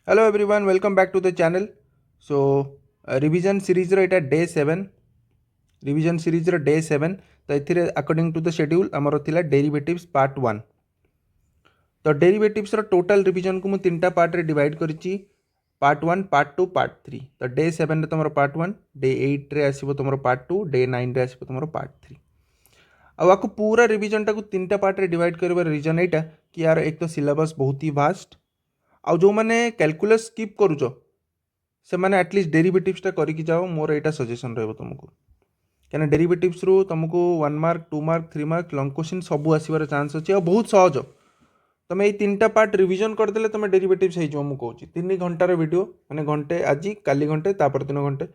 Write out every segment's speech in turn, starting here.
Hello everyone, welcome back to the channel. So revision series ro eta day 7 revision series ro day 7 तो एथिरे according to the schedule हमरो थिला derivatives part 1. तो derivatives रो total revision को मु तीनटा part रे डिवाइड करिछि part 1 part 2 part 3. तो day 7 रे तमरो part 1, day 8 रे आसीबो तमरो part 2, day 9 रे आसीबो तमरो part 3. अब आपको पूरा रिविजन टाको तीनटा पार्ट रे डिवाइड करबार रीजन एटा कि यार एक तो सिलेबस बहुत ही वास्ट आउ जो मैंने कैलकुलस स्किप करूछ से मैंने एटलिस्ट डेरिवेटिव्सटा करके जाओ मोर एटा सजेशन रहबो तुमको क्या डेरिवेटिव्स रू तुमको 1 mark 2 mark 3 mark long question सब आसबार चांस अच्छे और बहुत सहज तुम ये तीनटा पार्ट रिविजन करदे तुम डेरिवेटिव्स हो मु कहूँ 3 घंटार वीडियो माने घंटे आज काली घंटे तापर दिन घंटे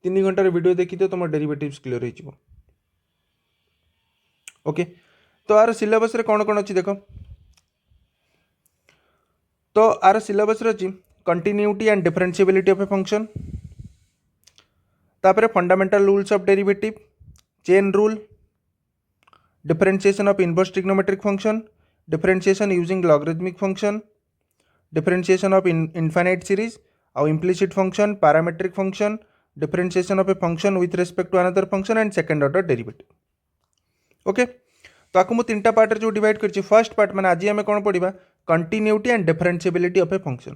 3 घंटार वीडियो देखी तो तुम डेरिवेटिव्स क्लियर हो ओके। तो आर सिलेबस रे कौन कौन अच्छी देख तो आर सिलेबस रे अच्छी continuity and differentiability of a function तापर fundamental rules of derivative chain rule differentiation of inverse trigonometric function differentiation using logarithmic function differentiation of infinite series और implicit function parametric function differentiation of a function with respect to another function and second order derivative okay. तो आपको मुझे तीनटा part जो divide कर first part मैंने आज आम कौन पढ़ा continuity and differentiability of a function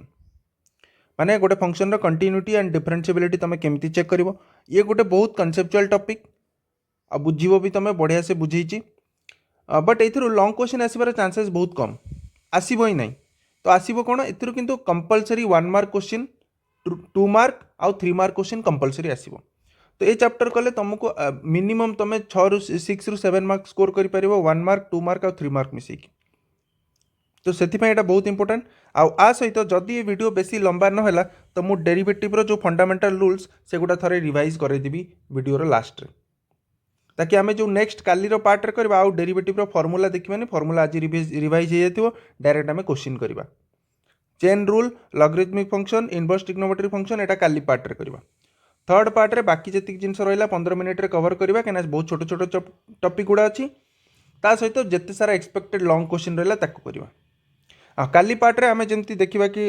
माने गोटे फंक्शन रो कंटिन्यूटी एंड डिफरेंशिएबिलिटी तुम केमती चेक कर ये गोटे बहुत कनसेप्चुअल टॉपिक आ बुझीबो भी तुम बढ़िया से बुझेची बट ए लॉन्ग क्वेश्चन आसबार चांसेस बहुत कम आसब ही ना तो आसब कौन एथुरु किंतु कंपलसरी 1 मार्क क्वेश्चन 2 मार्क आउ 3 मार्क क्वेश्चन कंपलसरी आसब। तो ये चैप्टर कले तुमको मिनिमम तुम 6 ରୁ 6 ରୁ 7 मार्क स्कोर कर 1 मार्क 2 मार्क और 3 मार्क मिसेकी तो से बहुत इंपोर्टेंट आ सहित जदि ये वीडियो बेसी लंबा न तो मु डेरिवेटिव जो फंडामेंटल रूल्स से गुड़ा थरे रिवाइज करदेवी वीडियो लास्ट रे ताकि आम जो नेक्स्ट काली पार्ट रे करबा आउ डेरिवेटिव फॉर्मूला देखिबानी फॉर्मूला आज रिवाइज हो जाथिबो डायरेक्ट आम क्वेश्चन करबा chain rule logarithmic function inverse trigonometric function एटा काली पार्ट रे करबा। थर्ड पार्ट रे बाकी जतिक जिनस रहिला 15 मिनिट रे कवर करबा कना बहुत छोट छोट टॉपिक गुड़ा अछि ता सहित जेते सारा एक्सपेक्टेड लॉन्ग क्वेश्चन रहिला ताकू करबा। काली पार्ट रे आम जमी देखा कि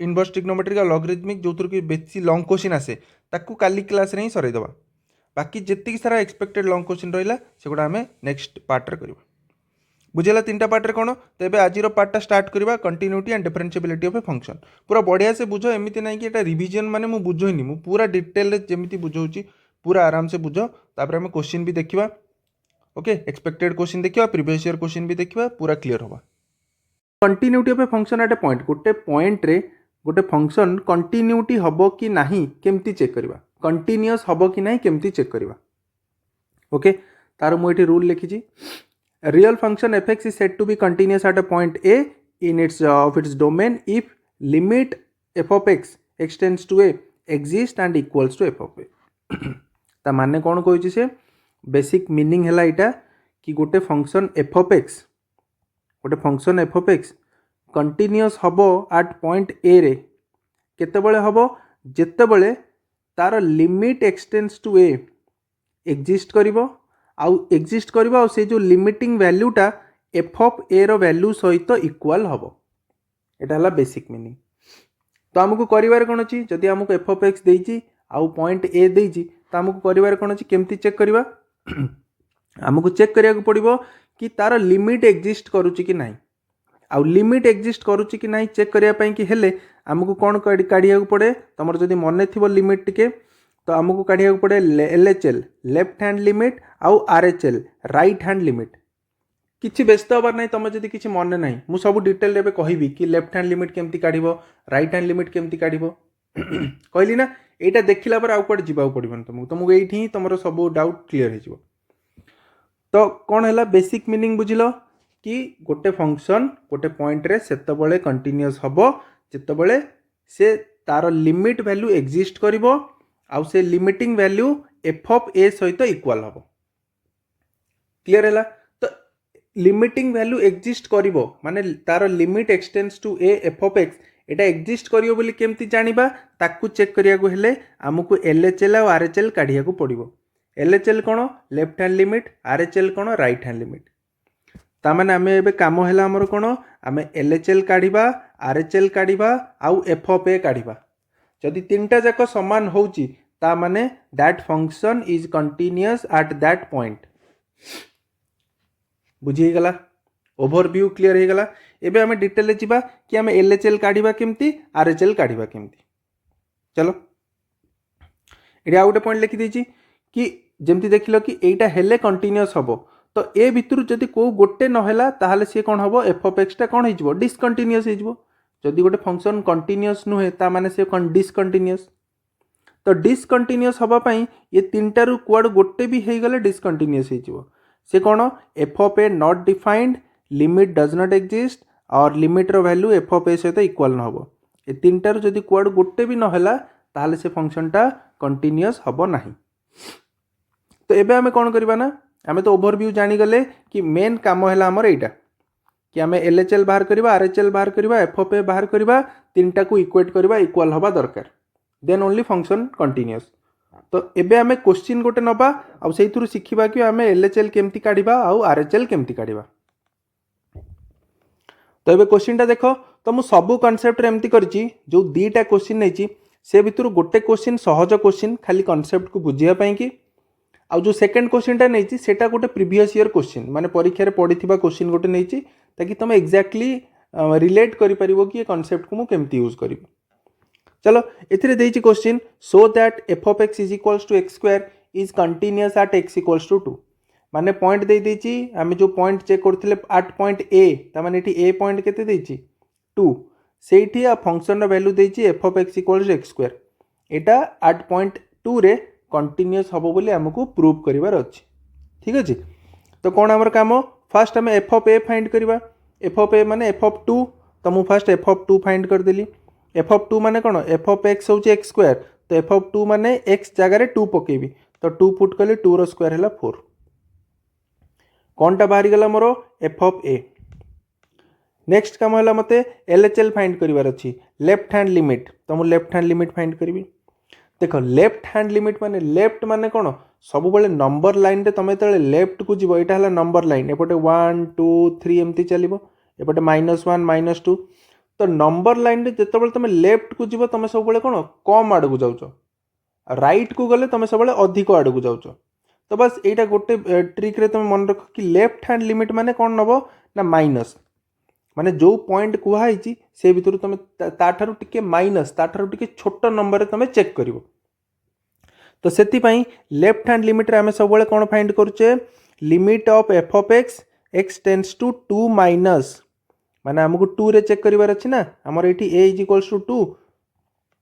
इनवर्स ट्रिग्नोमेट्रिक और लॉगरिथमिक जो कि बेसी लॉन्ग क्वेश्चन आसे ताकू काली क्लास रे ही सरईदेवा बाकी जितकी सारा एक्सपेक्टेड लॉन्ग क्वेश्चन रहा से गुड़ा आम नेक्स्ट पार्ट रे करबा। बुझेला तीनटा पार्ट रे कौन तो ये आज पार्टा स्टार्ट करबा continuity and differentiability of a function पूरा बढ़िया से बुझ एमती ना कि रिविजन माने मु बुझोइनी मु पूरा डिटेल रे जेमिति बुझौची पूरा आराम से बुझ तापर आम क्वेश्चन भी देखिबा ओके एक्सपेक्टेड क्वेश्चन देखिबा प्रीवियस ईयर क्वेश्चन भी देखिबा पूरा क्लियर होबा। Continuity of a function eight a point गोटे पॉइंट रे गोटे फंक्शन कंटिन्यूटी हबो कि नाही केमती चेक करबा कंटिन्यूअस हबो कि नाही केमती चेक करबा ओके। तार मु एठी रूल लिखिची real function f x is said to be continuous at a point a in its of its domain if limit f of x x tends to a exist and equals to f of a ता माने कोन कहूची से basic meaning हैला इटा कि गोटे function f of x गोटे function f of x continuous हबो at point a रे केतेबेले हबो जेतेबेले तार limit x tends to a exist करिवो आउ एग्जिस्ट करिवो आउ से जो लिमिटिंग वैल्यूटा एफ ऑफ ए रो वैल्यू सहित इक्वल हबो एटा हला बेसिक मीनिंग। तो आमको करिवार कोन अछि जदि आमको एफ ऑफ एक्स देइछि आउ पॉइंट ए देइछि तो आमको करिवार कोन अछि केमती चेक करिवा आमको चेक करिया को पड़िबो कि तार लिमिट एग्जिस्ट करूची कि नाही आउ लिमिट एग्जिस्ट करूची कि नाही चेक करिया पई कि हेले आमको कोन काढिया को पड़े तमर जदि मने थिबो लिमिट टिके तो आमको काढिया को पड़े एलएचएल लेफ्ट हैंड लिमिट आउ आरएचएल राइट हैंड लिमिट किछि व्यस्त हबार नाही तम जदि किछि मने नाही मु सब डिटेल रे कहबी कि लेफ्ट हैंड लिमिट केमती काढिबो राइट हैंड लिमिट केमती काढिबो कहली ना एटा देखिला पर आउ कोड जिबाउ पड़िबन तुमको एठी ही तमरो सब डाउट क्लियर हो जिवो। तो कौन है बेसिक मीनिंग बुझिल कि गोटे फंक्शन गोटे पॉइंट रे सेतबले कंटिन्यूअस हबो जेतबले से तार लिमिट वैल्यू एग्जिस्ट करिवो आउ से limiting value f of a सहित इक्वल हबो क्लियर हैला। तो लिमिटिंग वैल्यू एग्जिस्ट करिवो माने तार limit x tends to a f of x एटा एग्जिस्ट करिवो बोली केमती जानिबा ताकू चेक करिया को हेले हमकु एलएचएल और आरएचएल काढिया को पड़िबो एलएचएल कौन लेफ्ट हैंड लिमिट आरएचएल कौन राइट हैंड लिमिट तामाने आमे एबे काम हैला हमर कौन आमे एलएचएल काढिबा RHL काढ़ा आउ एफ ऑफ ए काढ़ा जदि तीनटा जाक समान होची ता माने that function is continuous at that point बुझी गला ओवरव्यू क्लियर हो गला एबे हमें डिटेल जीवा कि हमें LHL काढ़ा केमती RHL काढ़ा केमती चलो ये आउ गोटे पॉइंट लिखि देछि कि जेमती देखिलो कि एटा हेले कंटिन्यूअस हबो तो ए भितर जदि को गोटे नहेला ताहले सी कोन हबो एफ ऑफ एक्स टा कोन हिजबो डिसकंटिन्यूअस हिजबो जदि गोटे फंक्शन कंटिन्यूअस नुहे ता माने से कोन डिसकंटिन्यूअस तो डिसकंटिन्यूअस हबा पई ये तीनटा रु कुआड गोटे भी हे गले डिसकंटिन्यूअस हिजबो से कोन f of a not defined limit does not exist और लिमिट रो वैल्यू एफ ऑफ ए सहित इक्वल न हबो ए तीनटा रु जदि कुआड गोटे भी नहेला ताहले से फंक्शन टा कंटिन्यूअस हबो नाही तो एबे हमें कौन करबा ना हमें तो ओवरव्यू जानी गले कि मेन काम है आमर एटा कि हमें LHL बाहर करबा RHL बाहर करबा एफ ऑफ ए बाहर करबा तीनटा को इक्वेट करबा इक्वल हबा दरकार देन ओनली फंक्शन कंटिन्यूअस तो एबे हमें क्वेश्चन गोटे नबा आ सेइथुरु सिखिबा कि हमें LHL केमती काढिबा आ RHL केमती काढिबा तो एबे क्वेश्चन टा देखो तो मु सब कांसेप्ट रे एमती करची जो दीटा क्वेश्चन नेची से भितर गोटे क्वेश्चन सहज क्वेश्चन खाली कांसेप्ट को बुझिया पई कि आ जो सेकंड क्वेश्चन टा नेची सेटा गोटे प्रीवियस ईयर क्वेश्चन माने परीक्षा रे पढिथिबा क्वेश्चन गोटे नेची ताकि तुम एक्जाक्टली रिलेट करि परिबो कि ये कांसेप्ट को मु केमती यूज करिबो चलो एथिरे देइची question so that f of x is equals to x square is continuous at x equals to 2 माने पॉइंट दे देइची आमे जो पॉइंट चेक करथिले एट पॉइंट ए ता माने एठी ए पॉइंट केते देइची 2 सेठी आ फंक्शन रो वैल्यू देइची f of x equals to x square एटा एट पॉइंट 2 रे कंटिन्यूअस हबो बोली हमको प्रूव करिवार अछि ठीक अछि तो कोन हमर काम फर्स्ट हम एफ ऑफ ए फाइंड करबा एफ ऑफ ए माने एफ ऑफ 2 तो मु फर्स्ट एफ ऑफ 2 फाइंड कर देली एफ ऑफ 2 माने कोन एफ ऑफ एक्स होची एक्स स्क्वायर तो एफ ऑफ 2 माने एक्स जगह रे 2 पकेबी तो 2 पुट कले 2 रो स्क्वायर हला 4 कोनटा बाहरी गला मोरो एफ ऑफ ए नेक्स्ट काम हला मते LHL फाइंड करिवार अछि लेफ्ट हैंड लिमिट तो मु लेफ्ट हैंड लिमिट फाइंड करबी देखो लेफ्ट हैंड लिमिट माने लेफ्ट माने कोन सब बेले नंबर लाइन रे तमे तळे लेफ्ट को जीवो एटा हला नंबर लाइन एपटे 1 2 3 एमती चलिबो एपटे -1 -2 तो नंबर लाइन रे जते बेले तमे लेफ्ट को जीवो तमे सब बेले कोन कम आड़ को जाउचो राइट को गले तमे सब बेले अधिक आड़ को जाउचो तो बस एटा गोटे ट्रिक रे तमे मन रखो कि लेफ्ट हैंड लिमिट माने कोन नबो ना माइनस माने जो पॉइंट कुहाई से भितर तुम ताठारु टिके माइनस ताठारु टिके छोट नंबर रे तुम चेक करिवो तो सेति पई लेफ्ट हैंड लिमिट रे हमें सब बेले कोन फाइंड करूचे limit of f of x x tends to 2 minus माने हमको 2 रे चेक करिवार अछि ना हमर एठी a इज इक्वल्स टू 2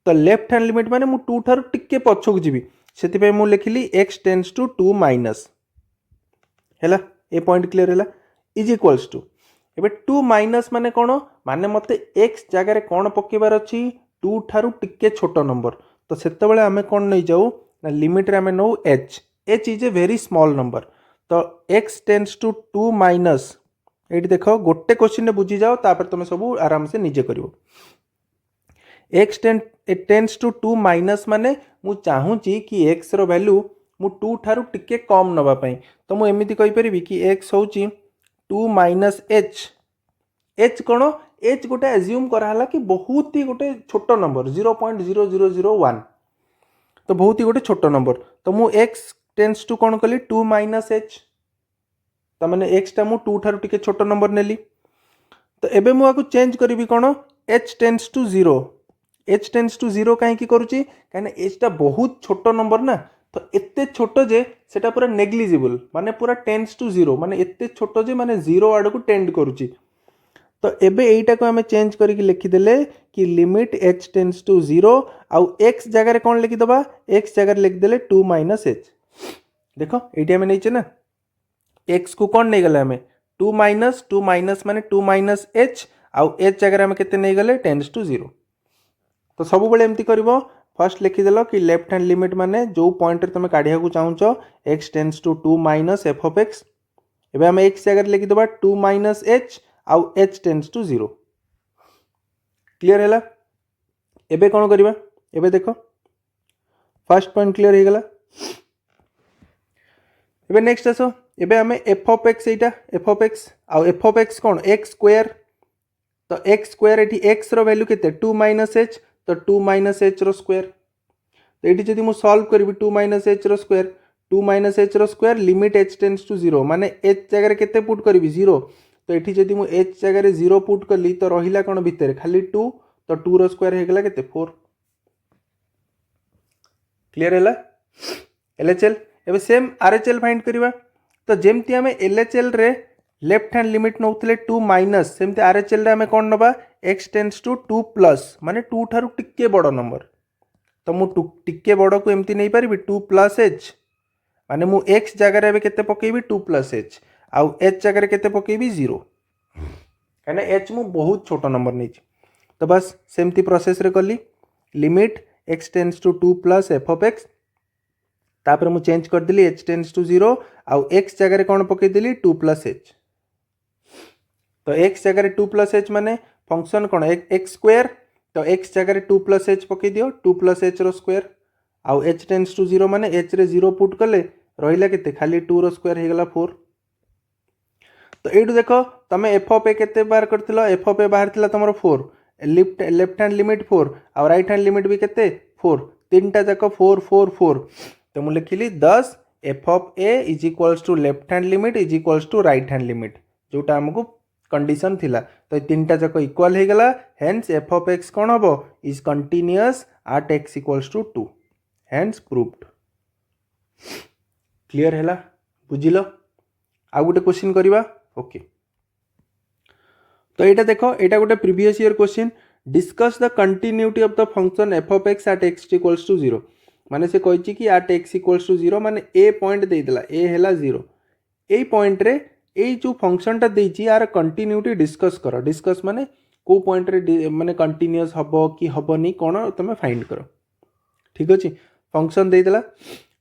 तो लेफ्ट हैंड लिमिट माने मु 2 थारु टिके पछक जिवि सेति पई मु लिखिली x टेंड्स टू 2 माइनस हैला ए पॉइंट क्लियर हैला इज इक्वल्स टू एबे 2 माइनस माने कोन माने मते x जगह रे कोन पकेबार अछि 2 थारु टिके छोट नंबर तो सेते बेले हमें कोन नै जाऊ ना लिमिट रे हमें नो h is a very small number तो x टेंड्स टू 2 माइनस एठी देखो गोटे क्वेश्चन रे बुझी जाओ तापर तुम सब आराम से निजे करिवो x टेंड्स टू 2 माइनस माने मु चाहू छी कि x रो वैल्यू मु 2 थारु टिके कम नबा पई तो मु एमिति कहि परिबी कि x होची 2 माइनस एच कौन एच गोटे एज्यूम कराला कि बहुत ही गोटे छोट नंबर 0.0001 तो बहुत ही गोटे छोट नंबर तो मु x टेंड्स टू कौन कली 2 माइनस एच तो माने x टा मु 2 थारु टिके छोट नंबर नेली तो एबे मु आकु चेंज करबी कौन h tends to 0 h tends to 0 काहे की करूची काहे h टा बहुत छोट नंबर ना तो एते छोट जे सेटा पूरा नेग्लिजिबल माने पूरा टेंड्स टू 0 माने एते छोट जे माने 0 आड़ को टेंड करूची तो एबे एटा को हमें चेंज करके लिखि देले कि लिमिट h टेंड्स टू 0 आउ x जगह रे कोन लिखि दबा x जगह लिख देले 2 माइनस h देखो एटी हमें नैचे ना x को कोन नै गले हमें 2 माइनस माने 2 माइनस h आउ h जगह हमें केते नै गले टेंड्स टू 0 तो सब बेले एमती करबो फर्स्ट लिखिदेल कि लेफ्ट हैंड लिमिट माने जो पॉइंट तुम काढ़िया को चाहूच x tends to 2 minus F of x एबे हम एक्स जगह लिखिदेबा 2 माइनस एच आउ एच टेंड्स टू 0 क्लियर हैला एबे कोन करबा एबे देखो फर्स्ट पॉइंट क्लियर हो गला एबे नेक्स्ट आसो एबे हमें F of x Etah F of x आउ F of x cone x square तो एक्स स्क्वायर एटी एक्स रो वैल्यू केते 2 माइनस एच तो 2 माइनस एच रो स्क्वायर तो ये जदि मु सॉल्व करी 2 माइनस एच रो स्क्वायर 2 माइनस एच रो square limit h tends to 0 माने एच जगह केते पुट करी 0 तो ये जदि मु एच जगह 0 पुट कली तो रहिला कोन भितर खाली 2 तो 2 रो स्क्वायर हे गेला केते 4 क्लियर हैला एलएचएल एबे सेम आरएचएल फाइंड करबा तो जेमती आमे एलएचएल रे लेफ्ट हैंड लिमिट नौतले 2 माइनस सेमती आरएचएल रे आमे कोन नबा x टेंड्स टू 2 प्लस माने 2 थारु टिके बड़ नंबर तो मु टिके बड़ को एमती नहीं पारिबी 2 प्लस h माने मु x जगह रे केते पकेबी 2 प्लस h आउ h जगह रे केते पकेबी 0 कने h मु बहुत छोटा नंबर नहीं तो बस सेमती प्रोसेस रे कली limit x tends to 2 plus f of x तापर मु चेंज कर दिली h टेंड्स टू 0 आउ x जगह रे कोन पके दिली 2 प्लस h तो x जगह 2 प्लस एच माने फंक्शन कौन एक्स स्क्वायर तो x जगह 2 प्लस एच पकई दियो 2 प्लस एच रो स्क्वायर आउ h टेंड्स टू 0 माने h रे 0 पुट कले रहिला केते खाली 2 रो स्क्वायर हे गेला 4 तो एडु देखो तमे f ऑफ a केते बार करथिलो f ऑफ a बाहर थिला तमरो 4 लेफ्ट हैंड लिमिट 4 और राइट हैंड लिमिट भी केते 4 तीनटा जाको 4 4 4 तो मु लिखिली 10 f of a is equals to left hand limit is equals to right hand limit जोटा हमको कंडीशन थिला तो तीनटा जाक इक्वल हो गला हेन्स एफ ऑफ एक्स कौन हम is continuous at x equals to 2 hence proved clear है बुझिल आ गोटे क्वेश्चन करवा ओके तो यहाँ देख यहाँ गोटे previous year question discuss the continuity of the function f of x at x equals to 0 माने से कही कि एट एक्स इक्वल्स टू 0 माने ए पॉइंट देदेला ए है 0 ए पॉइंट रे ये जो फंक्शन टा देछि यार कंटिन्यूटी डिस्कस करो डिस्कस माने को पॉइंट रे माने कंटिन्यूअस हबो कि हबोनी कोन तमे फाइंड करो ठीक अछि फंक्शन देदेला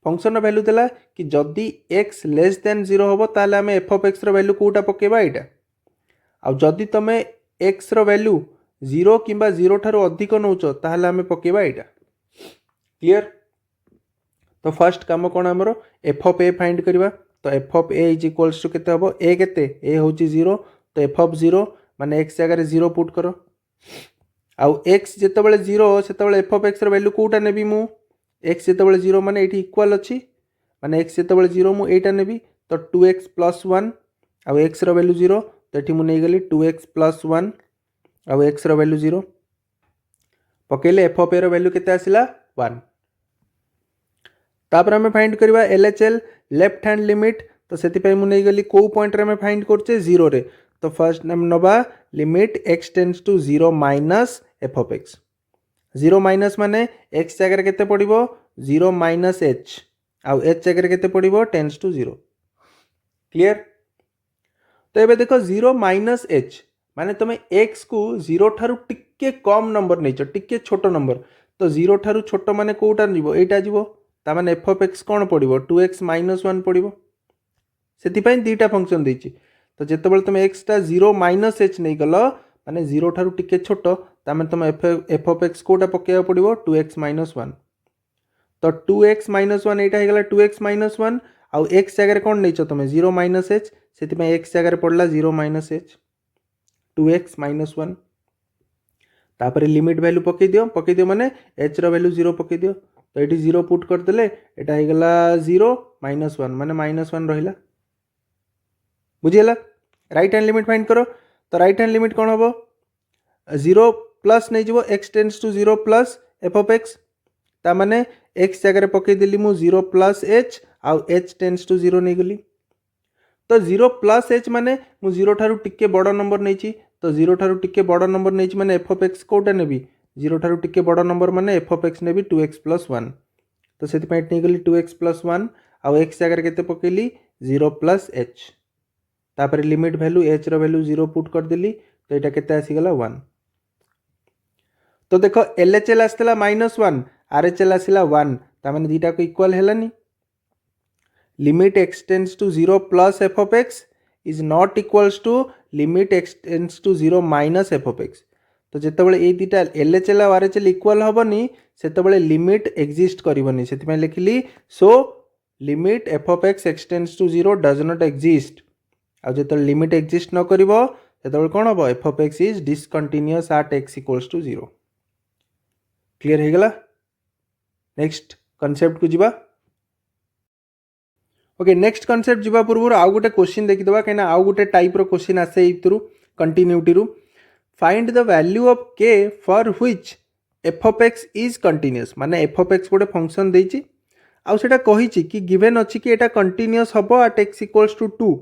फंक्शन वैल्यू देला कि जदी x लेस देन 0 हबो ताले हमें f ऑफ x रो वैल्यू कोटा पकेबा एटा आ जदी तमे x रो वैल्यू 0 किबा 0 थारो अधिक नउचो ताले हमें पकेबा एटा क्लियर तो फर्स्ट काम कोन हमरो f ऑफ a फाइंड करबा तो f of a is equals to केते हबो ए केते ए होची 0 तो एफ ऑफ 0 माने एक्स जगह 0 पुट करो आउ एक्स जेते बेले 0 सेते बेले एफ ऑफ एक्स रो वैल्यू कोटा नेबी मु एक्स जेते बेले 0 माने एठी इक्वल अछि माने एक्स जेते बेले 0 मु एटा नेबी तो 2x + 1 आउ एक्स रो वैल्यू 0 तो एठी मु नै गेली 2x + 1 आउ एक्स रो वैल्यू 0 पकेले एफ ऑफ ए रो वैल्यू केते आसिला 1 तापर हमें फाइंड करबा एलएचएल लेफ्ट हैंड लिमिट तो से मुझे गली कौ पॉइंट रे फाइंड करचे 0 रे तो फर्स्ट नाम नबा limit x tends to 0 minus F of x 0 minus माने x जगह केते पड़िबो 0 माइनस h आउ h जगह केते पड़िबो टेंड्स टू 0 क्लियर तो एबे देखो 0 माइनस h माने तुम x को 0 ठारू टिके कम नंबर नैचो टिके छोटो नंबर तो 0 ठारू छोटो माने कोटा जीवो एटा जीवो ता माने एफ ऑफ एक्स कौन पड़ो 2x - 1 पड़ो से दीटा फंक्शन देछि तो जिते बड़े तुम एक्स टा 0 माइनस एच नहीं गल माने 0 ठारू टिके छोट ता माने तुम एफ ऑफ एक्स कोटा पकेया पड़ो 2x - 1 तो 2x - 1 एटा हे गला 2x - 1 आउ x जगह कौन नहीं तुम 0 माइनस एच से एक्स जगह पड़ला 0 माइनस एच 2x - 1 तापर लिमिट वैल्यू पकई दियो माने h रो वैल्यू 0 पकई दियो तो ये 0 पुट करदे एटा हो गला 0 - 1 माने -1 रहिला बुझीला राइट हैंड लिमिट फाइंड करो तो राइट हैंड लिमिट कौन हम 0 प्लस नहीं जीवो x tends to 0 plus f of x ता माने x जगह पकई देली मु 0 प्लस h आउ h टेंड्स टू 0 नहीं गली तो 0 प्लस h माने मु 0 ठारू टिके बड़ नंबर नहीं तो 0 ठारू टिके बड़ नंबर नहीं माने एफ ऑफ एक्स कोटा नेबी 0 ठारू टिके बड़ नंबर माने F of x navy 2x + 1 तो से नहीं गली 2x + 1 आउ x जगह केते पकेली 0 प्लस h तापर लिमिट वैल्यू h रो वैल्यू 0 पुट कर देली तो एटा केते आसी गला 1 तो देखो LHL आसला -1 RHL आसला 1 ता माने दीटा को इक्वल हेलानी limit x tends to 0 plus f of x is not equals to limit x tends to 0 minus F of x तो जिते बड़े ये दीटा LHL और RHL इक्वल हेनी से लिमिट एक्जिस्ट करबनी से लिखिली so limit f of x tends to 0 does not exist आ जो लिमिट एक्जिस्ट न करिवो जो कौन हम f of x is discontinuous eight x equals to 0। Clear हो गला। नेक्स्ट कॉन्सेप्ट को जीवा। ओके नेक्स्ट कॉन्सेप्ट जीवा पूर्व आउ गोटे क्वेश्चन देखिदबा कहीं आउ गोटे टाइप रो क्वेश्चन आसे इतरु कंटिन्यूटी रु। Find the value of k for which F of x is continuous माने एफ ऑफ एक्स गोटे फंक्शन देछि आउ सेटा कहिछि कि गिवन अछि कि एटा कंटिन्यूअस हबो at x equals to 2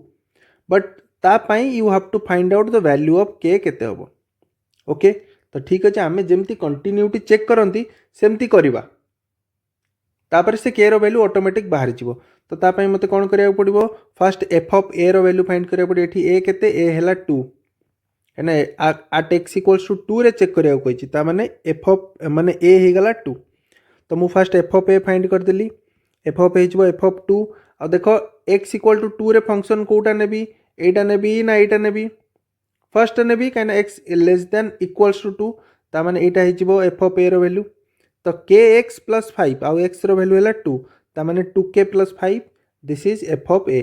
but ता पई you have to find out the value of k केते हबो। ओके तो ठीक अछि आमे जेमति कंटिन्यूटी चेक करंती सेमति करिबा तापर से k रो वैल्यू ऑटोमेटिक बाहर जिवो। तो ता पई मते कोन करिया पड़िबो फर्स्ट f ऑफ a रो वैल्यू फाइंड करिया पड़ि एठी a केते a हैला 2 एने एट x इक्वल्स टू 2 रे चेक करिया कहिछि ता माने f ऑफ माने a हे गला 2। तो मु first f of a find कर देली f of a हिजबो f of 2 आ देखो x इक्वल टू 2 रे फंक्शन कोटा नेबी एटा नेबी ना एटा नेबी फर्स्ट नेबी काना x less than equals to 2 ता माने एटा हिजबो f ऑफ a रो वैल्यू। तो kx प्लस 5 आउ x रो वैल्यू हैला 2 ता माने 2k plus 5 this is f of a।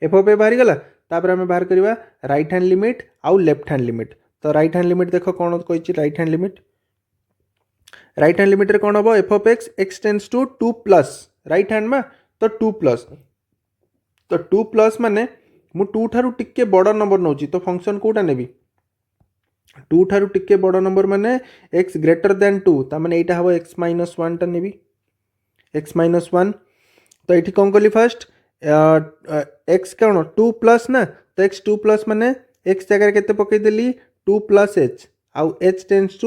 f of a बाहर गला तापर हमें बाहर करबा राइट हैंड लिमिट आउ लेफ्ट हैंड लिमिट। तो राइट हैंड लिमिट देखो कोन कहिछि राइट हैंड लिमिट रे कोन हबो f of x tends to 2 plus right hand में तो 2 प्लस तो 2 प्लस माने मु 2 थारु टिके बड़ नंबर नउची तो फंक्शन कोटा नेबी 2 थारु टिके बड़ नंबर माने x ग्रेटर देन 2 ता माने एटा हबो x माइनस 1 टा नेबी x माइनस 1। तो एठी कोन कली फर्स्ट x कोन 2 प्लस ना तो x 2 प्लस माने x जगह केते पकई देली 2 प्लस h आउ h टेंड्स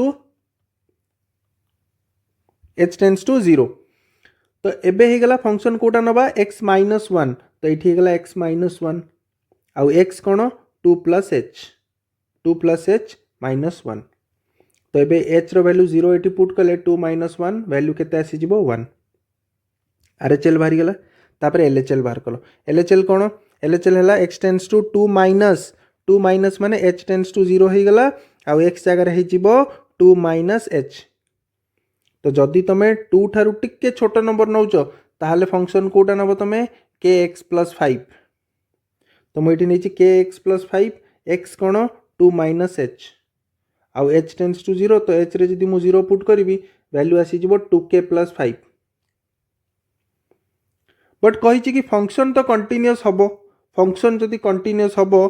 टू 0। तो एबे ही गला फंक्शन कोटा नबा x माइनस 1 तो एठी ही गला x माइनस 1 आउ x कोन 2 प्लस h माइनस 1। तो एबे h रो वैल्यू 0 एठी पुट कले 2 माइनस 1 वैल्यू केते आसी जिवो 1 RHL बाहर गला तापर LHL बाहर कलो LHL कोन LHL हला x टेंड्स टू 2 माइनस माने h टेंड्स टू 0 ही गला आउ x जगह रे ही जिवो 2 माइनस h। तो जदि तुम 2 ठारू टिके छोट नंबर नौच ताहले फंक्शन कोटा नब तुम kx प्लस 5 तो मुझे नहीं kx प्लस 5 x कोण 2 माइनस h आउ h टेंड्स टू 0 तो h रे जदि मु 0 पुट करी वैल्यू आसी जिवो 2k प्लस 5 बट कही कि फंक्शन तो कंटिन्यूअस हबो फंक्शन जदि कंटिन्यूअस हबो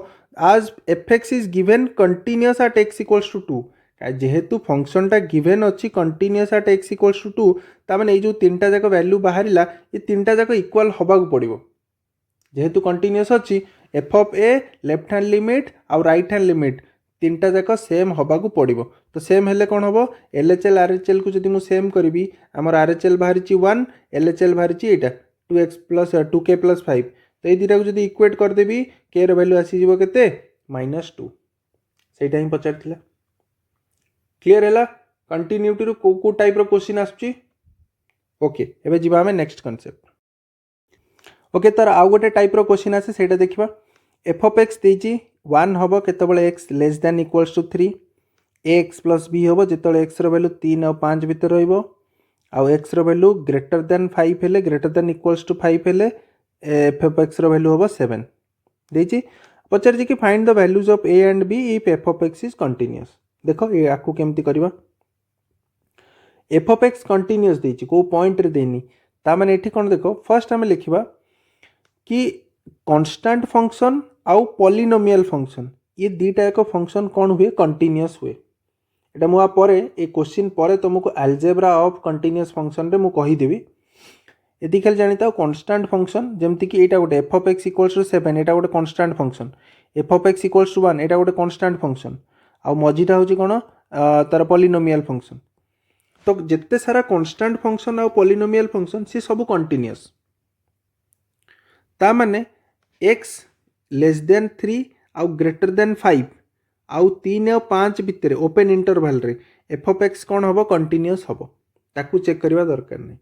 आज fx is given continuous at x equals to 2 जेहेतु फंक्शन टा गिवन अच्छी continuous at x equals to 2 ता माने जो तीनटा जाक वैल्यू बाहरिला ये तीनटा जाक इक्वल हबा को पड़िबो जेहेतु कंटिन्यूअस अच्छी f of a left hand limit आउ राइट हैंड लिमिट तीनटा जाक सेम हबा को पड़िबो। तो सेम हेले कोन हबो LHL RHL को जदि मु सेम करबी हमर RHL बाहरिची 1 LHL बाहरिची एटा 2x प्लस 2k प्लस 5 तो ये दुटा को जदि इक्वेट कर देबी k रो वैल्यू आसी जिवो केते -2 सेटा ही पचारथिला। क्लियर है कंटिन्यूटी रो को टाइप रो क्वेश्चन आछी। ओके एबे जिबा हमें नेक्स्ट कांसेप्ट। ओके तार आउ गोटे टाइप रो क्वेश्चन आसे सेटा देखिबा f ऑफ x देछि 1 हबो केतेबेले x less than equals to 3 ax plus b हबो जेतेबेले x रो वैल्यू 3 और 5 भीतर रहइबो आउ x रो वैल्यू ग्रेटर देन 5 हेले ग्रेटर देन इक्वल्स टू 5 हेले f ऑफ x रो वैल्यू हबो 7 देछि पचार जे कि find the values of a and b if f of x is continuous. देखो ये आपको केमती करबा f ऑफ x कंटीन्यूअस देछि को पॉइंट रे देनी ता माने एठी कोन देखो फर्स्ट हमें लिखिबा कि कांस्टेंट फंक्शन आउ पॉलिनोमियल फंक्शन ये दीटा एक फंक्शन कौन हुए कंटीन्यूअस हुए एटा मुआ परे ए क्वेश्चन परे तुमको अलजेब्रा ऑफ कंटीन्यूअस फंक्शन रे मु कहि देबी यदि खाली जानिता कांस्टेंट फंक्शन जेमति कि एटा गोटे f of x equals to 7 एटा गोटे constant function f of x equals to 1 एटा गोटे कांस्टेंट फंक्शन आउ मझीटा हूँ कौन तार पॉलिनोमियल फंक्शन। तो जिते सारा कांस्टेंट फंक्शन आउ पॉलिनोमियल फंक्शन सी सब कंटीन्यूअस ता माने x लेस देन 3 आउ ग्रेटर देन 5 आउ 3 और 5 भितर ओपन इंटरवल रे f ऑफ x कौन हम कंटीन्यूअस हम ताकू चेक करवा दरकार नहीं।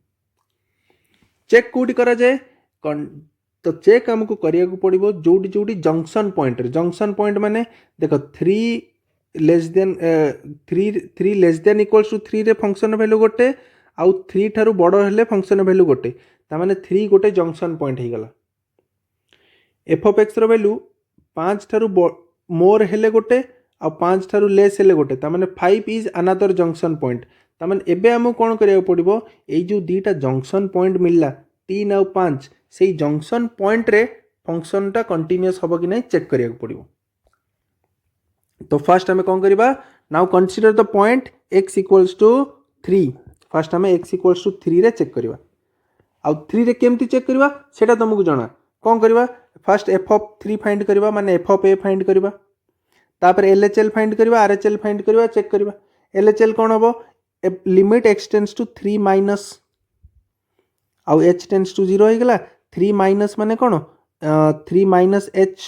चेक कौटी करा जाए तो चेक आमको करिया को पड़िबो जोडी जोडी जंक्शन पॉइंट माने देखो 3 लेस देन इक्वल्स टू 3 रे फंक्शन वैल्यू गोटे आउ 3 ठारू बड़ हेले फंक्शन वैल्यू गोटे ता माने 3 गोटे जंक्शन पॉइंट हो गला f ऑफ x रो वैल्यू 5 ठारू मोर हेले गोटे आ 5 ठारू लेस हेले गोटे तामाने 5 इज अनदर जंक्शन पॉइंट तामाने एबे हमको कोन करिया पड़िबो एई जो दीटा जंक्शन पॉइंट मिलला 3 और 5 सेई जंक्शन पॉइंट रे फंक्शन टा कंटीन्यूअस हबो कि नहीं चेक करिया पड़िबो। तो फर्स्ट हमें कौन करिबा now consider the point x equals to 3 first हमें x इक्वल्स टू 3 रे चेक करिबा आ 3 रे केमती चेक करिबा सेटा तुमको जाना कौन करिबा फर्स्ट f ऑफ 3 फाइंड करिबा माने f ऑफ a फाइंड करिबा तापर LHL फाइंड करिबा RHL फाइंड करिबा चेक करिबा LHL कौन हबो limit x tends to 3 minus आ h टेंड्स टू 0 हो गला 3 माइनस माने कौन 3 माइनस h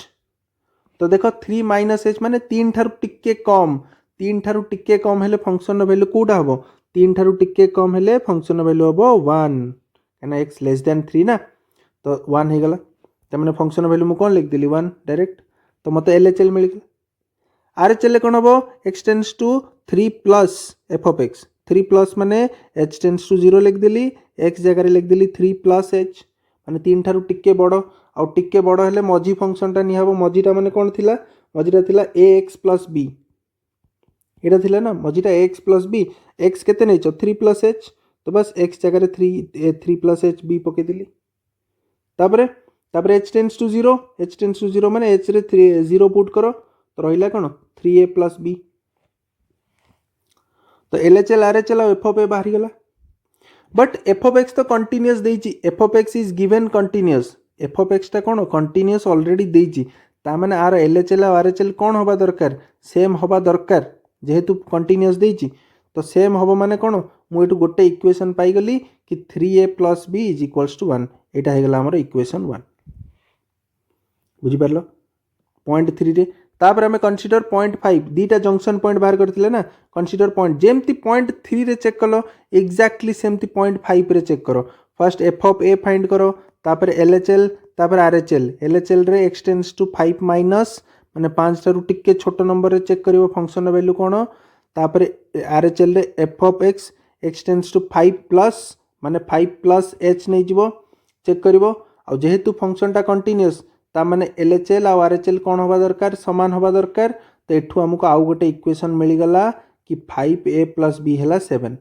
तो देखो 3 माइनस h माने 3 ठारू टिके कम हेले फंक्शन वैल्यू कोडा हबो 3 ठारू टिके कम हेले फंक्शन वैल्यू हबो 1 एना x लेस देन 3 ना तो 1 हे गला त माने फंक्शन वैल्यू मु कोन लिख देली 1 डायरेक्ट तो मते LHL मिल गला RHL कोन हबो x tends to 3 plus f of x 3 plus माने h टेंड्स टू 0 लिख देली x जगह रे लिख देली 3 प्लस h माने 3 ठारू टिके बड़ो आ टिके बड़ो हेले मझी फंक्शन टा नि हबो मझीटा माने कोन थिला मझीटा थिला ax प्लस b एटा थिला ना मझीटा ax प्लस b x केते नै 3 प्लस h तो बस x जगह रे 3 प्लस h b पके दिली तापरे h टेंड्स टू 0 माने h रे 0 पुट करो तो रहिला कोन 3a प्लस b तो LHL RHL और f ऑफ a बाहरी गला बट f ऑफ x तो कंटीन्यूअस देइची f of x is given continuous f of x टा कोन कंटीन्यूअस ऑलरेडी देइची ता माने आर LHL और RHL कोन होबा दरकार सेम होबा दरकार जेहेतु कंटीन्यूअस देइची तो सेम होबो माने कोन मु एटु गोटे इक्वेशन पाई गली कि 3a plus b is equals to 1 एटा हे गला हमर इक्वेशन 1 बुझी परलो पॉइंट 3 रे तापर हमें कंसीडर पॉइंट 5 दीटा जंक्शन पॉइंट बाहर करथिले ना कंसीडर पॉइंट जेमती पॉइंट 3 रे चेक कलो एग्जैक्टली सेमती पॉइंट 5 रे चेक करो first f of a find करो तापर LHL तापर RHL LHL रे x टेंड्स टू 5 माइनस माने 5 ठारू टिके छोट नंबर रे चेक करिवो फंक्शन वैल्यू कोन तापर RHL रे f of x tends to 5 plus माने 5 प्लस h नै जिवो चेक करिवो आ जेहेतु फंक्शन टा कंटीन्यूअस ता माने LHL और RHL कोन होबा दरकार समान होबा दरकार तो एठू हमको आउ गोटे इक्वेशन मिल गला कि 5a प्लस b हैला 7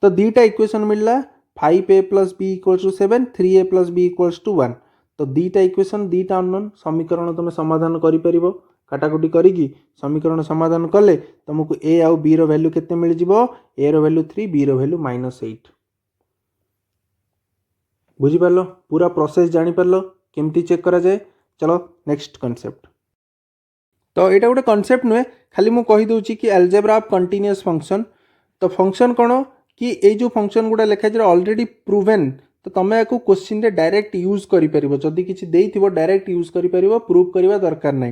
तो दीटा इक्वेशन मिलला 5a plus b equals to 7 3a plus b equals to 1 तो दीटा इक्वेशन दीटा अननोन समीकरण तुम समाधान करि परिबो काटाकुटी करिकी समीकरण समाधान कले तुमको a और b रो वैल्यू केते मिल जिवो a रो वैल्यू 3 b रो वैल्यू -8 बुझी परलो पूरा प्रोसेस जानि परलो केमती चेक करा जाए चलो नेक्स्ट कॉन्सेप्ट तो एटा गोटे कॉन्सेप्ट नुहे खाली मु कहि दोची कि अलजेब्रा ऑफ कंटीन्यूअस फंक्शन तो फंक्शन कोन कि ए जो फंक्शन गुडा लेखा जे ऑलरेडी प्रूवन तो तमे याकू क्वेश्चन रे डायरेक्ट यूज करि परिबो जदी किछि देइथिबो डायरेक्ट यूज करि परिबो प्रूव करबा दरकार नै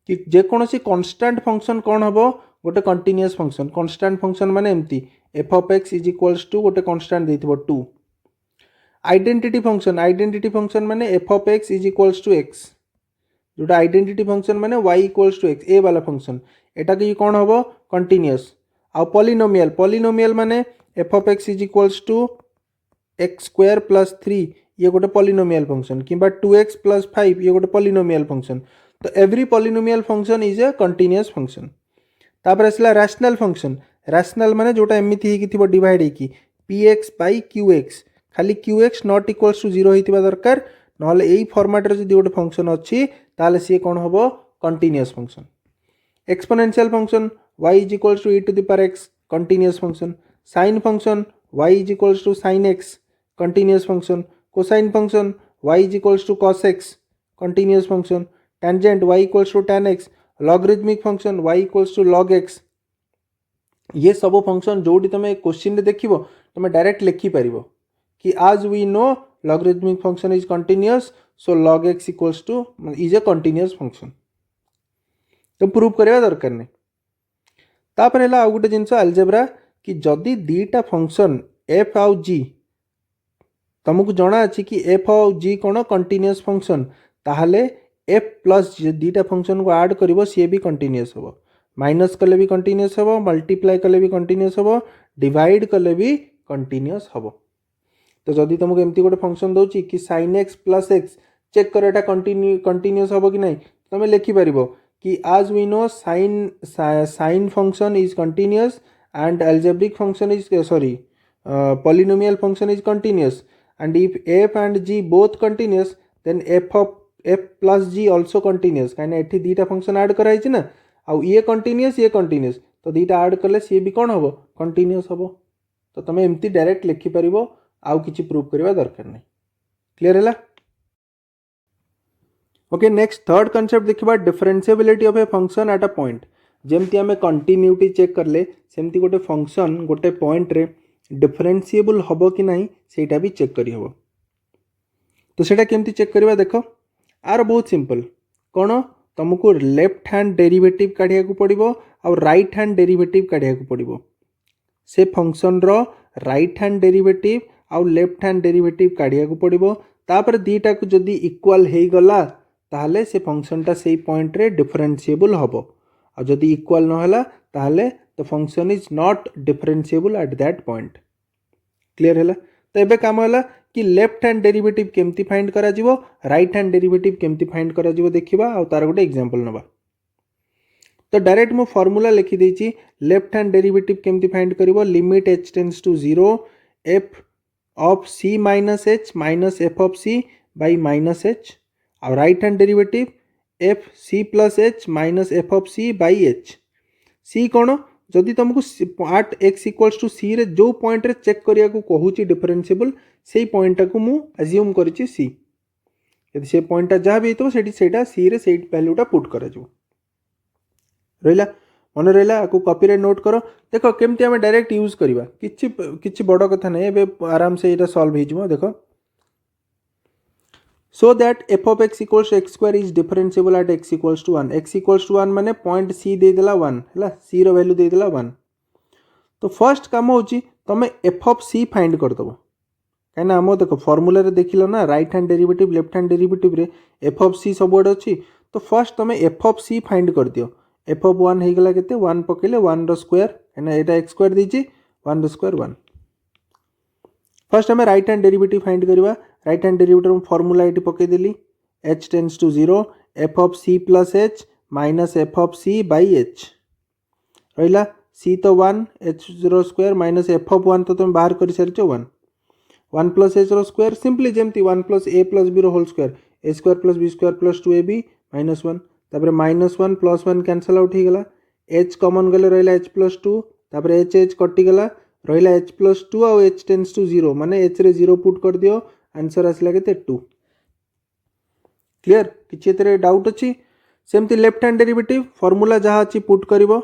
कि जे कोनोसी कांस्टेंट फंक्शन कोन हबो गोटे कंटीन्यूअस फंक्शन कांस्टेंट फंक्शन माने एम्ति f of x is equals to गोटे कांस्टेंट देइथिबो 2 आइडेंटिटी फंक्शन माने f of x is equals to x जोटा आइडेंटिटी फंक्शन माने y इक्वल्स टू x ए वाला फंक्शन एटा कि कोन हबो कंटीन्यूअस आ पॉलिनोमियल माने f of x is equals to x square plus 3 ये गोटे पॉलिनोमियल फंक्शन किबा 2x प्लस 5 ये गोटे पॉलिनोमियल फंक्शन तो every polynomial function is a continuous function तापर असला रैशनल फंक्शन रैशनल माने जोटा एमिति ही थिबो डिवाइड ही की px बाय qx खाली qx नॉट इक्वल्स टू 0 होइतिबा दरकार नहले एई फॉर्मेट रे जदी गोटे फंक्शन अछि ताले सी कोन हबो continuous function exponential function y is equals to e to the power x continuous function sine function y is equals to sin x continuous function cosine function y is equals to cos x continuous function tangent y equals to tan x logarithmic function y equals to log x ये सब function जोडी तमे question रे देखिबो तमे direct लिखि परिबो कि as we know logarithmic function is continuous so log x equals to is a continuous function तो prove करबा दरकार नै तापर हला आ गुटे जिंस अलजेब्रा कि जदी दीटा फंक्शन f और g तुमको जणा अछि कि f और g कोन कंटीन्यूअस फंक्शन ताहले f प्लस दीटा फंक्शन को ऐड करिवो सी भी कंटीन्यूअस होबो माइनस कले भी कंटीन्यूअस होबो मल्टीप्लाई कले भी कंटीन्यूअस होबो डिवाइड कले भी कंटीन्यूअस होबो तो जदि तुमको एमती गोटे फंक्शन दउची कि sin x plus x check कर एटा कंटीन्यूअस होबो कि नहीं तुम लिखिपर कि आज we know sine function is continuous and algebraic function is polynomial function is continuous, and if f and g both continuous then f plus g also continuous कहीं एठी दीटा फंक्शन ऐड कराई ना आउ ये कंटिन्यूअस तो दीटा ऐड कले सी भी कौन हम कंटिन्यूअस हम तो तुम एमती डायरेक्ट लिखिपर आउ किछि प्रूव करवा दरकार नहीं। क्लियर है? ओके नेक्स्ट थर्ड कंसेप्ट देखिबा differentiability of a function at a point. जेमती आम कंटिन्यूटी चेक करले सेमती गोटे फंक्शन गोटे पॉइंट रे डिफरेंशिएबल हम कि नहीं सेटा भी चेक करी हबो। तो सेटा केमती चेक करवा देख आर बहुत सिंपल कौन तुमको लेफ्ट हैंड डेरिवेटिव काढ़िया को पड़िबो आ राइट हैंड डेरिवेटिव काढ़िया को पड़िबो। से function row right hand derivative आ लेफ्ट हैंड डेरिवेटिव काढ़िया को पड़िबो तापर दीटा को जदी इक्वल हे गला ताहले से फंक्शनटा सेही पॉइंट रे डिफरेंशिएबल हबो और जदि इक्वल न होला ताहले the function is not differentiable at that point. Clear है? तो एबे काम होला कि लेफ्ट हैंड डेरिवेटिव केमती फाइंड करा जिवो राइट हैंड डेरिवेटिव केमती फाइंड करा जिवो देखिबा आ तार गोटे एग्जांपल नबा। तो डायरेक्ट मो फार्मूला लिखि देछि लेफ्ट हैंड डेरिवेटिव केमती फाइंड करिवो limit h tends to 0 f of c minus h minus f of c by minus h और right hand derivative F C plus H minus F of C by H. सी कौन जदि तुमको at X equals to C रे जो point रे check करिया को कहूची डिफरेंशिएबल से पॉइंट को मु अज्यूम करिछि सी यदि से पॉइंट जहाँ भी हो सेटा सी रे से वैल्यूटा पुट कर रहा मन रहा को कॉपी रे नोट करो। देखो केमती आम डायरेक्ट यूज करवा किछि बड़ कथा नहीं एबे आराम से ये सॉल्व हो देखो। So that f of x equals to x square is differentiable at x equals to 1 x equals to 1 माने पॉइंट c दे देला 1 है c रो वैल्यू दे देला 1। तो फर्स्ट काम होची तमे f of c फाइंड कर दबो कहीं आम देखो फॉर्मूला रे देखिलो ना right hand derivative left hand derivative रे f of c सब वर्ड अछि। तो फर्स्ट तमे f of c फाइंड कर दियो f of 1 हे गला केते 1 पकेले 1 रो स्क्वायर एना एटा x स्क्वायर दीची 1 रो स्क्वायर 1। फर्स्ट हमें राइट हैंड डेरिवेटिव फाइंड करवा राइट हैंड डेरिवेटिव फॉर्मूला ये पकई देली h tends to 0 f of c plus h minus f of c by h रहा c तो 1 h रो स्क्वायर माइनस f ऑफ 1 तो तुम बाहर कर सारी 1 प्लस h रो स्क्वायर सिंपली जमती 1 प्लस a प्लस b रो whole square a square plus b square plus 2ab minus 1 तापर माइनस 1 प्लस 1 कैंसल आउट हो गला h कॉमन गले रहा h प्लस 2 तापर h कटिगला रहा h प्लस 2 आउ h टेंड्स टू 0 माने h रे 0 पुट कर दियो आंसर आसला के 2। क्लियर किछि एतरे डाउट अछि? सेमती लेफ्ट हैंड डेरिवेटिव फॉर्मूला जहाँ अच्छी पुट करिवो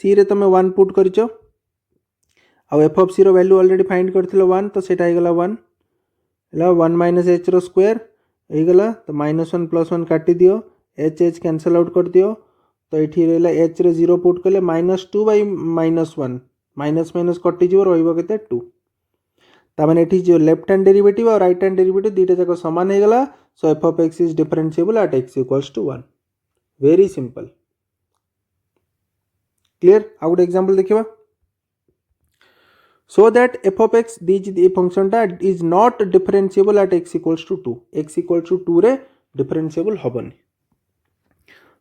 सी रे तमे 1 पुट करिचो आ f ऑफ c रो वैल्यू ऑलरेडी फाइंड करथिलो 1 तो सेटा हे गला 1 हला 1 माइनस h रो स्क्वायर हे गला तो माइनस 1 प्लस 1 काटी दियो h कैंसल आउट कर दियो तो एठी रहला h रे 0 पुट कले minus 2 by minus 1 minus minus कटि जीव रहिबो केते 2 तामाने एठी जो लेफ्ट हैंड डेरिवेटिव और राइट हैंड डेरिवेटिव दीटा जाक समान हे गला सो f of x is differentiable at x equals to 1 very simple. Clear आ गुड एग्जांपल देखिबा so that f of x this a function टा is not differentiable at x equals to 2 x equals to 2 रे differentiable हबनी।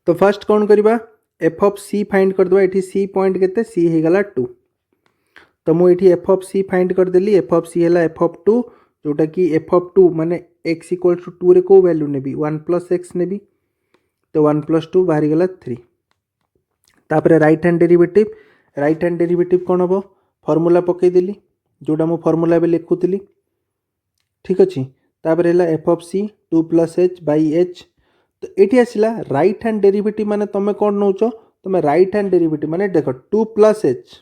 तो first कौन करिबा f of c find कर दबा एठी c पॉइंट केते c हे गला 2 तो मु एठी f of c फाइंड कर देली f of c हैला f of 2 जोटा कि f of 2 माने x इक्वल टू 2 रे को वैल्यू नेबी 1 प्लस x नेबी तो 1 प्लस 2 बाहरी गला 3 तापर राइट हैंड डेरिवेटिव कौन हम फॉर्मूला पकई देली जोटा मु फॉर्मूला बे लिखुतली ठीक अछि। तापर हैला f of c 2 plus h by h तो एठी आसिला राइट हैंड डेरिवेटिव माने तमे कोन नउचो तमे राइट हैंड डेरिवेटिव माने देखो 2 प्लस h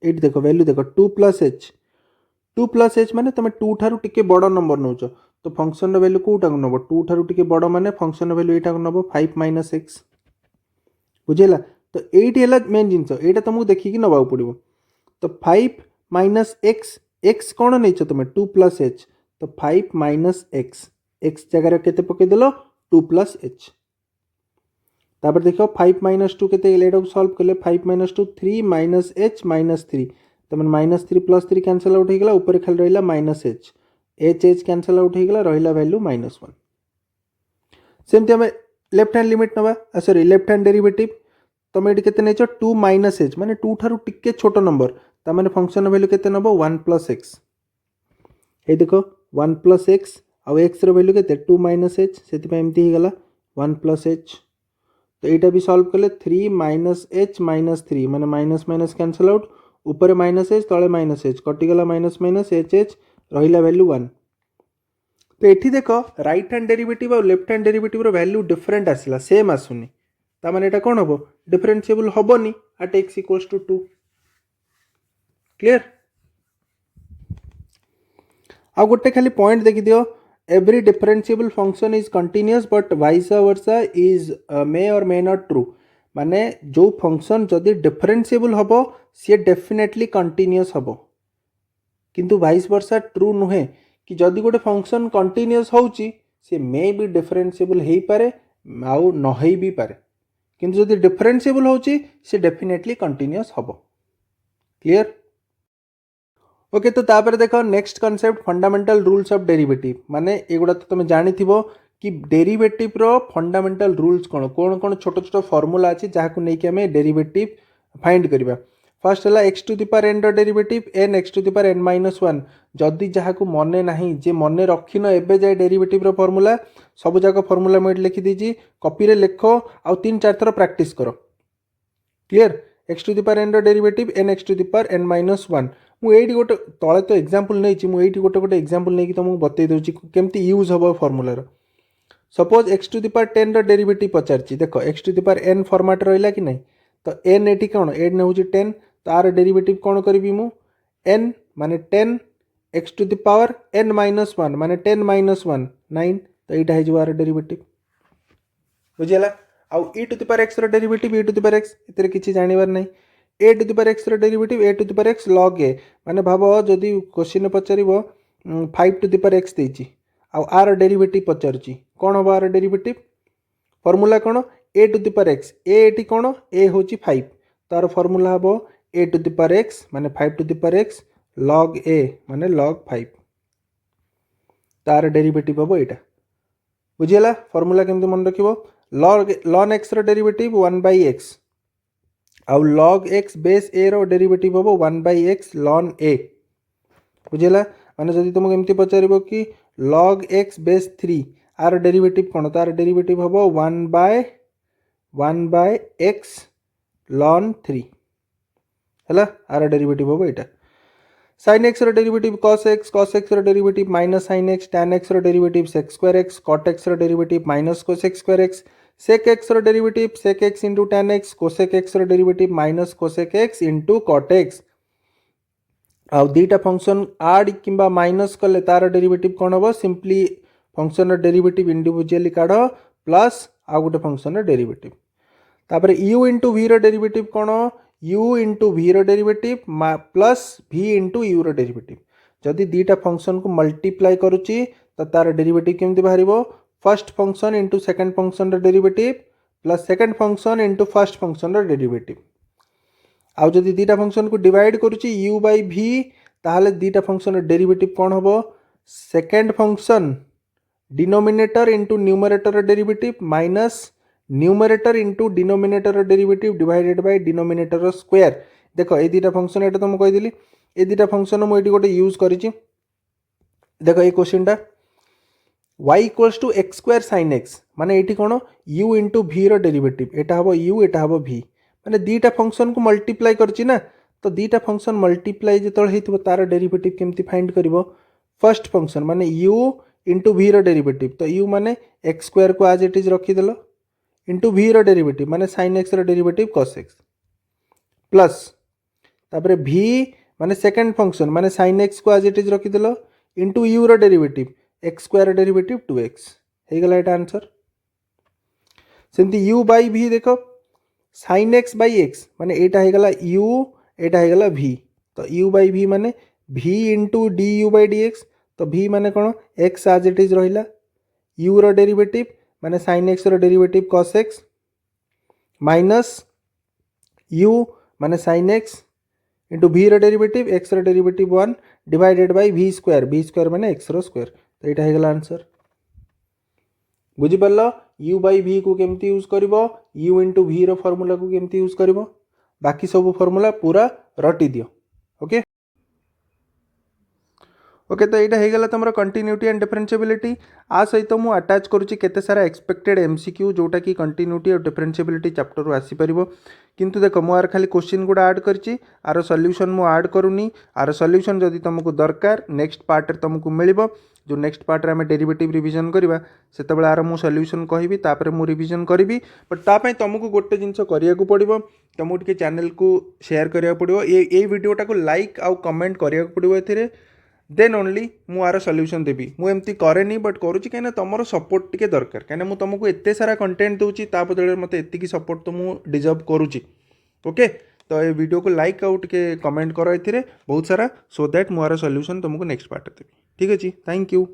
एटी देखो वैल्यू देखो 2 प्लस h माने तुम 2 ठारू टिके बड़ नंबर नौच तो फंक्शन वैल्यू कोटा नब 2 ठारू टिके बड़ माने फंक्शन वैल्यू एटा नब 5 माइनस x बुझेला। तो एटी है मेन जिनस एटा तुमको देखिकी नवा पड़ो तो 5 माइनस x कौन नहीं तुम 2 प्लस h तो 5 माइनस x जगह केते पकईदेल 2 प्लस h तापर देखो 5 माइनस 2 केते एटा सॉल्व कले 5 माइनस 2 3 माइनस h माइनस 3 तो मन माइनस 3 प्लस 3 कैंसल आउट हो गला ऊपर खाली रहिला माइनस h कैंसल आउट हो गला रहिला वैल्यू -1 सेमती हमें लेफ्ट हैंड लिमिट नवा सॉरी लेफ्ट हैंड डेरिवेटिव तुम ये केते नेचो 2 माइनस एच माने 2 ठारू टिके छोट नंबर ता माने फंक्शन वैल्यू केते नबो 1 प्लस एक्स ये देखो 1 प्लस एक्स आउ एक्स रो वैल्यू केते 2 माइनस एच से एमती ही गला 1 प्लस एच तो यहाँ भी सॉल्व कले 3 माइनस एच माइनस 3 माने माइनस माइनस कैंसल आउट ऊपर माइनस एच तले माइनस एच कटिगला माइनस माइनस एच एच रहा वैल्यू 1 तो ये देख राइट हैंड डेरिवेटिव और लेफ्ट हैंड डेरिवेटिव रो वैल्यू डिफरेंट आसला सेम आसुनी ता माने एटा कोन हबो डिफरेंशिएबल हबोनी at x equals to 2 clear आ गोटे खाली पॉइंट देखि दियो every differentiable function is continuous but vice versa is may or may not true माने जो फंक्शन जदि डिफरेंशिएबल हबो सी डेफिनेटली कंटिन्यूअस हबो किंतु वाइस वर्सा ट्रू नुहे कि जदि गोटे फंक्शन कंटिन्यूअस होउची से मे भी डिफरेंशिएबल हेई पारे आउ न हेई भी पारे किंतु जदि डिफरेंशिएबल होउची से डेफिनेटली कंटिन्यूअस हबो क्लियर ओके तो तापर देखो next concept fundamental rules of derivative माने एगुड़ा तो तुम जानी थिबो कि डेरिवेटिव रो फंडामेंटल रूल्स कौन कौन कौन छोट छोट फॉर्मूला अच्छी जहाँ को लेकिन आम डेरिवेटिव फाइंड करवा फर्स्ट है x to the power n derivative n x to the power n minus one जदि जहाँ को मन ना जे मन रखिन एबे जाए डेरिवेटिव रो फॉर्मूला सब जाक फॉर्मूला मुझे लिखी दीजिए कॉपी लिख आउ 3-4 थर प्रैक्टिस करो clear x to the power n derivative n x to the power n minus one मुझे गोटे तले तो एग्जांपल नहीं मुझे गोटे गोटे एग्जांपल नहीं तुमको बतई दूसरी केमती यूज हम फॉर्मूलार suppose X to the power 10 derivative पचार देख X to the power N format रहा कि नहीं तो एन एटी कौन एन हूँ 10 तार डेरिवेटिव कौन करी मु एन माने 10 x to the power n minus one माने 10 माइनस वन 9 तो यहाँ हो डेरिवेटिव बुझीगला आउ E to the power X derivative E to the power X इतने किसी जानवर नहीं A to the power X derivative A to the power X log A माने भाव जदि क्वेश्चन पचार 5 टू द पावर एक्स देती आउ आर डेरिवेटिव पचारुची कौन हम आर डेरिवेटिव फॉर्मूला कौन A to the power X एटी कौन ए हूँ 5 तार फॉर्मूला हम A to the power X माने 5 to the power X log A माने लॉग 5 तार डेरिवेटिव हम यहाँ बुझीगला फॉर्मूला केमती मन रखिबो लॉग लॉन एक्स डेरिवेटिव 1 बाई एक्स आउ लॉग एक्स बेस ए रो डेरिवेटिव हम 1 बाई एक्स लॉन ए बुझीगला माने जदि तुमको एमती पचारिबो कि लॉग एक्स बेस 3 आर डेरिवेटिव कौन तार डेरिवेटिव हम 1 बाय एक्स लॉन 3 है आर डेरिवेटिव हम यहाँ sin x derivative cos x derivative minus sin x tan x derivative sec square x cot x derivative minus cosec square x sec x derivative sec x into tan x cosec x derivative minus cosec x into cot x आउ दीटा function आड किंबा minus कले तार derivative कौन हम simply function derivative individually काढ़ plus आउ गोटे function derivative तापर u इंटू v डेरिवेटिव कौन u into v derivative plus v into u derivative जदि दीटा फंक्शन को मल्टीप्लाई करुच्ची तो तार डेरिवेटिव केमती बाहर first function into second function derivative plus second function into first function derivative आउ जदि दीटा फंक्शन को डिवाइड करुच्ची u बाई v ताहले दीटा फंक्शन डेरिवेटिव कौन हम second function denominator into numerator derivative minus numerator into denominator derivative divided by denominator square देखो ये दीटा function ये तुमको कहीदी ये दीटा फंक्शन मुझे गोटे यूज करी देखो ये क्वेश्चन टा y equals to x square sine x माने ये कौन u इंटू v डेरिवेटिव यहाँ हम u यहाँ हम v माने दीटा फंक्शन को मल्टीप्लाई करची ना तो दीटा फंक्शन मल्टीप्लाई जो तार डेरिवेटिव केमती फाइंड कर फर्स्ट फंक्शन माने u इंटू v डेरिवेटिव तो u माने एक्स स्क्वायर को आज इट इज रखीदेल इंटू v डेरिवेटिव माने sin x derivative cos x plus तापर v माने सेकंड फंक्शन माने sin x को आज इट इज रखीदेल into u derivative X square derivative 2x हो गला एटा आंसर सेमती u बाई v देखो sin x बाई x माने एटा हो गला u एटा हो गला v तो u बाई v माने v into du by dx तो v माने कौन x आज इट इज रहिला u डेरिवेटिव माने sin x derivative cos x minus u माने sin x into v derivative x derivative 1 divided by v square माने x square तो यहाँ हो गला आंसर बुझीपार u by v को केमती यूज करिवो u into v रो फार्मूला को केमती यूज करिवो बाकी सब फार्मूला पूरा रटी दियो ओके ओके तो यहाँ हो गला तुम कंटिन्यूटी एंड डिफरेंशिएबिलिटी आ सहित मुझे अटैच करुच्ची केते सारा एक्सपेक्टेड एमसीक्यू जोटा कि कंटिन्यूटी और डिफरेंशिएबिलिटी चैप्टर रू आसीपर किंतु देख मुझे खाली क्वेश्चन गुड़ा आड करची आर सॉल्यूशन मु आड करूनी आर सॉल्यूशन जदि तुमको दरकार नेक्स्ट पार्ट तुमको मिल जो नेक्स्ट पार्ट में डेरिवेटिव रिविजन करवा से आर मु सॉल्यूशन कहबी तापर मु रिविजन करी बट तापाई तुमको गोटे जिनस करिया पड़ो तुमको टे चैनल को शेयर करिया पड़ो ये वीडियोटा को लाइक आउ कमेंट करिया पड़ो ए देन ओनली मु आर सॉल्यूशन देवी मुझे कैनि बट करुच्ची कहीं तुम सपोर्ट टी दरकार कहीं तुमको एत सारा कंटेंट दूसरी बदले मत एति सपोर्ट तो मुझे डिजर्व करुच्ची ओके तो ये वीडियो को लाइक आउ टे कमेंट कर बहुत सारा सो दैट मु आर सॉल्यूशन तुमको नेक्स्ट पार्ट देवी ठीक अच्छे थैंक यू।